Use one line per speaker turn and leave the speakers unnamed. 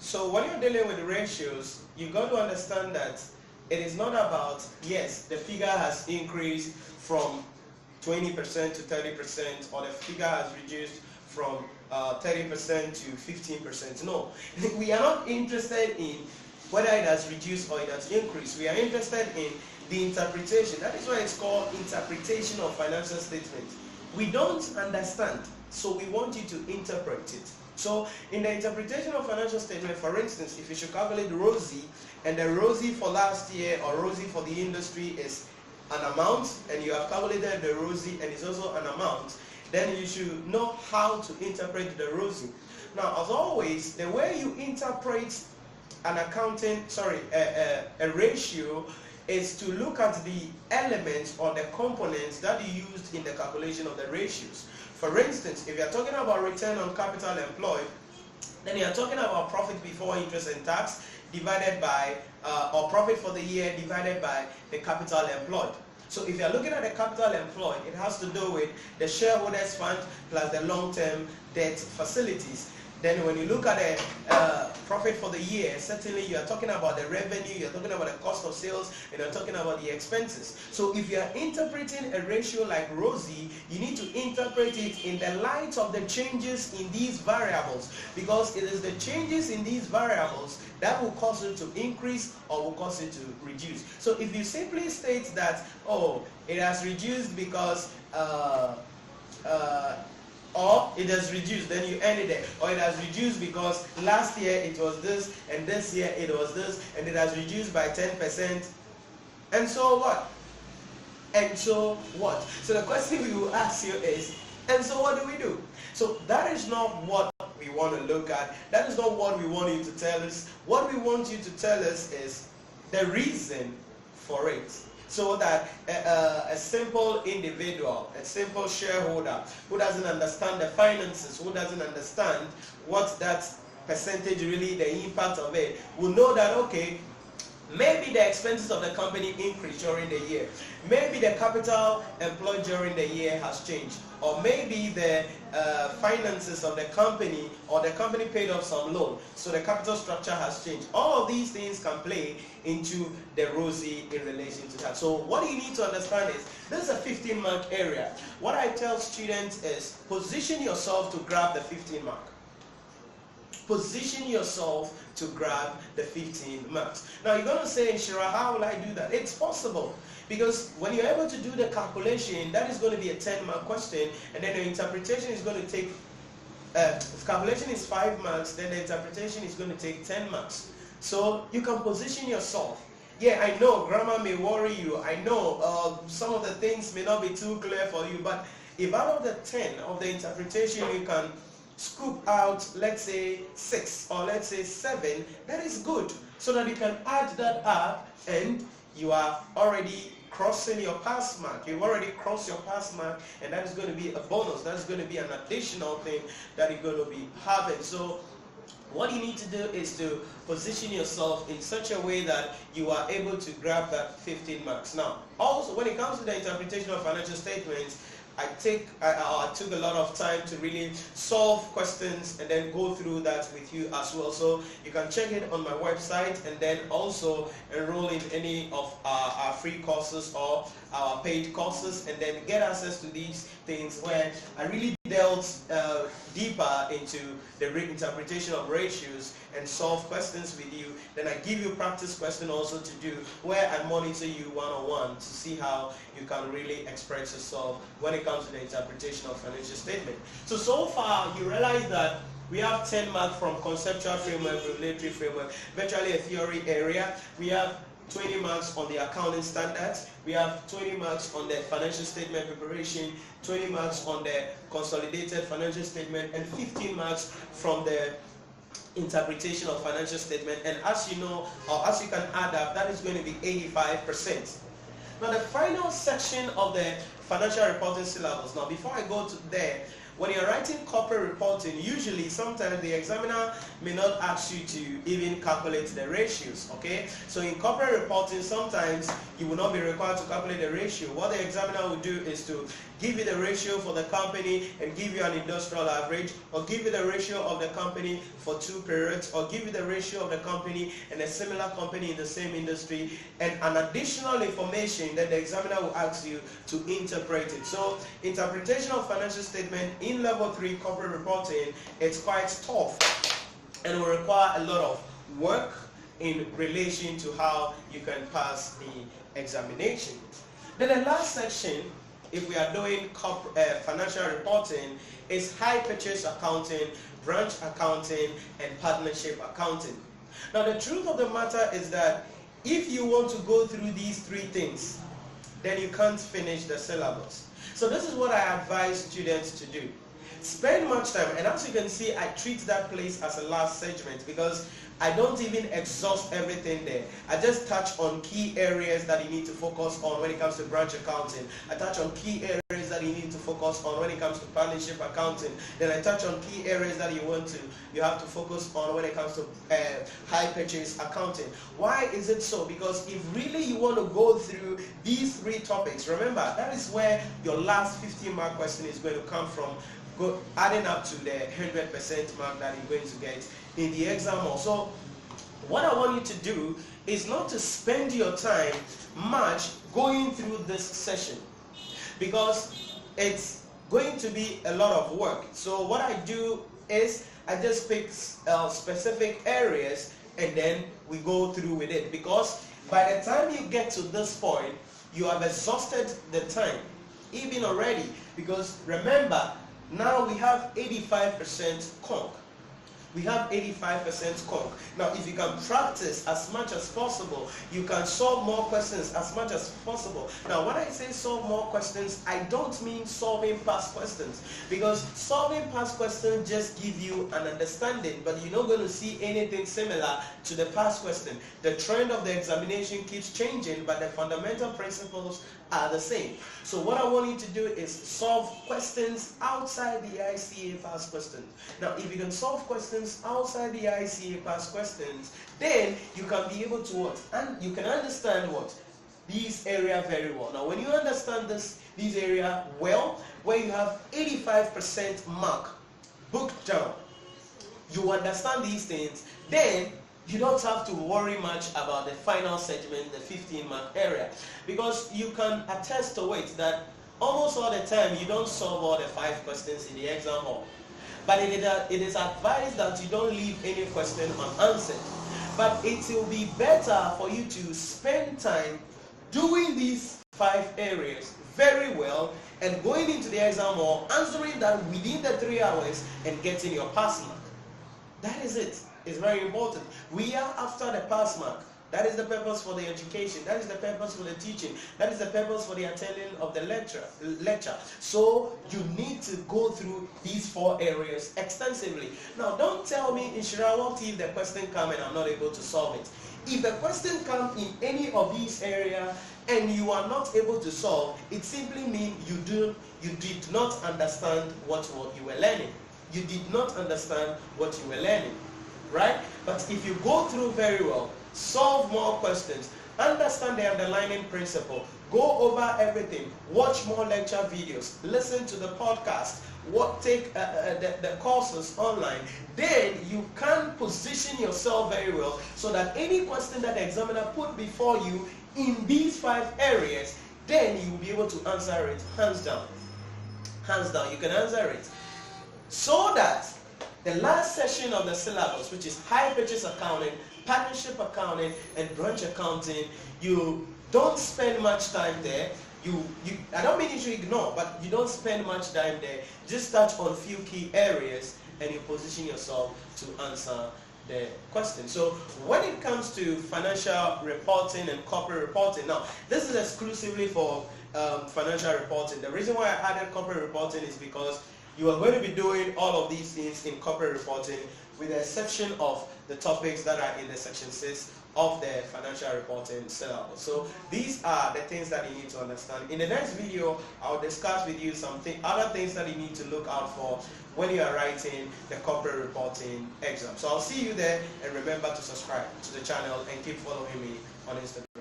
So when you're dealing with ratios, you got to understand that it is not about, yes, the figure has increased from 20% to 30%, or the figure has reduced from 30% to 15%. No, we are not interested in whether it has reduced or it has increased. We are interested in the interpretation. That is why it's called interpretation of financial statements. We don't understand, so we want you to interpret it. So in the interpretation of financial statement, for instance, if you should calculate the ROSI, and the ROSI for last year or ROSI for the industry is an amount, and you have calculated the ROSI and it's also an amount, then you should know how to interpret the ROSI. Now, as always, the way you interpret an a ratio is to look at the elements or the components that you used in the calculation of the ratios. For instance, if you're talking about return on capital employed, then you're talking about profit before interest and tax divided by, or profit for the year divided by the capital employed. So if you're looking at the capital employed, it has to do with the shareholders fund plus the long-term debt facilities. Then when you look at the profit for the year, certainly you are talking about the revenue, you're talking about the cost of sales, and you're talking about the expenses. So if you are interpreting a ratio like ROSI, you need to interpret it in the light of the changes in these variables, because it is the changes in these variables that will cause it to increase or will cause it to reduce. So if you simply state that, oh, it has reduced because or it has reduced, then you end it there. Or it has reduced because last year it was this, and this year it was this, and it has reduced by 10%. And so what? And so what? So the question we will ask you is, and so what do we do? So that is not what we want to look at. That is not what we want you to tell us. What we want you to tell us is the reason for it. So that a simple individual, a simple shareholder who doesn't understand the finances, who doesn't understand what that percentage really, the impact of it, will know that, okay, maybe the expenses of the company increased during the year. Maybe the capital employed during the year has changed. Or maybe the finances of the company, or the company paid off some loan, so the capital structure has changed. All of these things can play into the ROSI in relation to that. So what you need to understand is, this is a 15-mark area. What I tell students is, position yourself to grab the 15 mark. Position yourself to grab the 15 marks. Now you're going to say, Shira, how will I do that? It's possible. Because when you're able to do the calculation, that is going to be a 10-mark question, and then the interpretation is going to take, if calculation is 5 marks, then the interpretation is going to take 10 marks. So you can position yourself. Yeah, I know grammar may worry you. I know some of the things may not be too clear for you, but if out of the 10 of the interpretation you can scoop out, let's say 6 or let's say 7, that is good, so that you can add that up and you are already crossing your pass mark. You've already crossed your pass mark, and that is going to be a bonus. That's going to be an additional thing that you're going to be having. So what you need to do is to position yourself in such a way that you are able to grab that 15 marks. Now, also when it comes to the interpretation of financial statements, I took a lot of time to really solve questions and then go through that with you as well. So you can check it on my website, and then also enroll in any of our free courses or our paid courses, and then get access to these things where I really delved deeper into the interpretation of ratios and solve questions with you. Then I give you practice question also to do, where I monitor you one-on-one to see how you can really express yourself when it comes to the interpretation of financial statement. So far you realize that we have 10 marks from conceptual framework, regulatory framework, virtually a theory area. We have 20 marks on the accounting standards. We have 20 marks on the financial statement preparation, 20 marks on the consolidated financial statement, and 15 marks from the interpretation of financial statement. And as you know, or as you can add up, that is going to be 85%. Now the final section of the financial reporting syllabus. Now before I go to there, when you're writing corporate reporting, usually sometimes the examiner may not ask you to even calculate the ratios, okay? So in corporate reporting, sometimes you will not be required to calculate the ratio. What the examiner will do is to give you the ratio for the company and give you an industrial average, or give you the ratio of the company for 2 periods, or give you the ratio of the company and a similar company in the same industry, and an additional information that the examiner will ask you to interpret it. So interpretation of financial statement in level 3 corporate reporting, it's quite tough and will require a lot of work in relation to how you can pass the examination. Then the last section, if we are doing financial reporting, is high purchase accounting, branch accounting, and partnership accounting. Now the truth of the matter is that if you want to go through these 3 things, then you can't finish the syllabus. So this is what I advise students to do. Spend much time, and as you can see, I treat that place as a last segment because I don't even exhaust everything there. I just touch on key areas that you need to focus on when it comes to branch accounting. I touch on key areas that you need to focus on when it comes to partnership accounting. Then I touch on key areas that you have to focus on when it comes to high purchase accounting. Why is it so? Because if really you want to go through these 3 topics, remember, that is where your last 15-mark question is going to come from, adding up to the 100% mark that you're going to get in the exam. So what I want you to do is not to spend your time much going through this session, because it's going to be a lot of work. So what I do is I just pick specific areas and then we go through with it, because by the time you get to this point, you have exhausted the time even already, because remember, now we have 85% conk. We have 85% conk. Now, if you can practice as much as possible, you can solve more questions as much as possible. Now, when I say solve more questions, I don't mean solving past questions, because solving past questions just give you an understanding, but you're not going to see anything similar to the past question. The trend of the examination keeps changing, but the fundamental principles are the same. So what I want you to do is solve questions outside the ICA past questions. Now, if you can solve questions outside the ICA past questions, then you can be able to what? And you can understand what? These area very well. Now, when you understand these area well, where you have 85% mark booked down, you understand these things, then you don't have to worry much about the final segment, the 15-mark area, because you can attest to it that almost all the time you don't solve all the 5 questions in the exam hall. But it is advised that you don't leave any question unanswered. But it will be better for you to spend time doing these 5 areas very well and going into the exam hall, answering that within the 3 hours and getting your pass mark. That is it. It's very important. We are after the pass mark. That is the purpose for the education. That is the purpose for the teaching. That is the purpose for the attending of the lecture. So you need to go through these 4 areas extensively. Now, don't tell me, Inshira, what if the question comes and I'm not able to solve it? If a question comes in any of these areas and you are not able to solve, it simply means you did not understand what you were learning. You did not understand what you were learning. Right? But if you go through very well, solve more questions, understand the underlying principle, go over everything, watch more lecture videos, listen to the podcast, take the courses online, then you can position yourself very well so that any question that the examiner put before you in these 5 areas, then you will be able to answer it hands down. Hands down, you can answer it. So that the last session of the syllabus, which is high purchase accounting, partnership accounting, and branch accounting, you don't spend much time there. I don't mean you to ignore, but you don't spend much time there. Just touch on a few key areas and you position yourself to answer the question. So when it comes to financial reporting and corporate reporting, now this is exclusively for financial reporting. The reason why I added corporate reporting is because you are going to be doing all of these things in corporate reporting, with the exception of the topics that are in the section 6 of the financial reporting syllabus. So these are the things that you need to understand. In the next video, I'll discuss with you other things that you need to look out for when you are writing the corporate reporting exam. So I'll see you there, and remember to subscribe to the channel and keep following me on Instagram.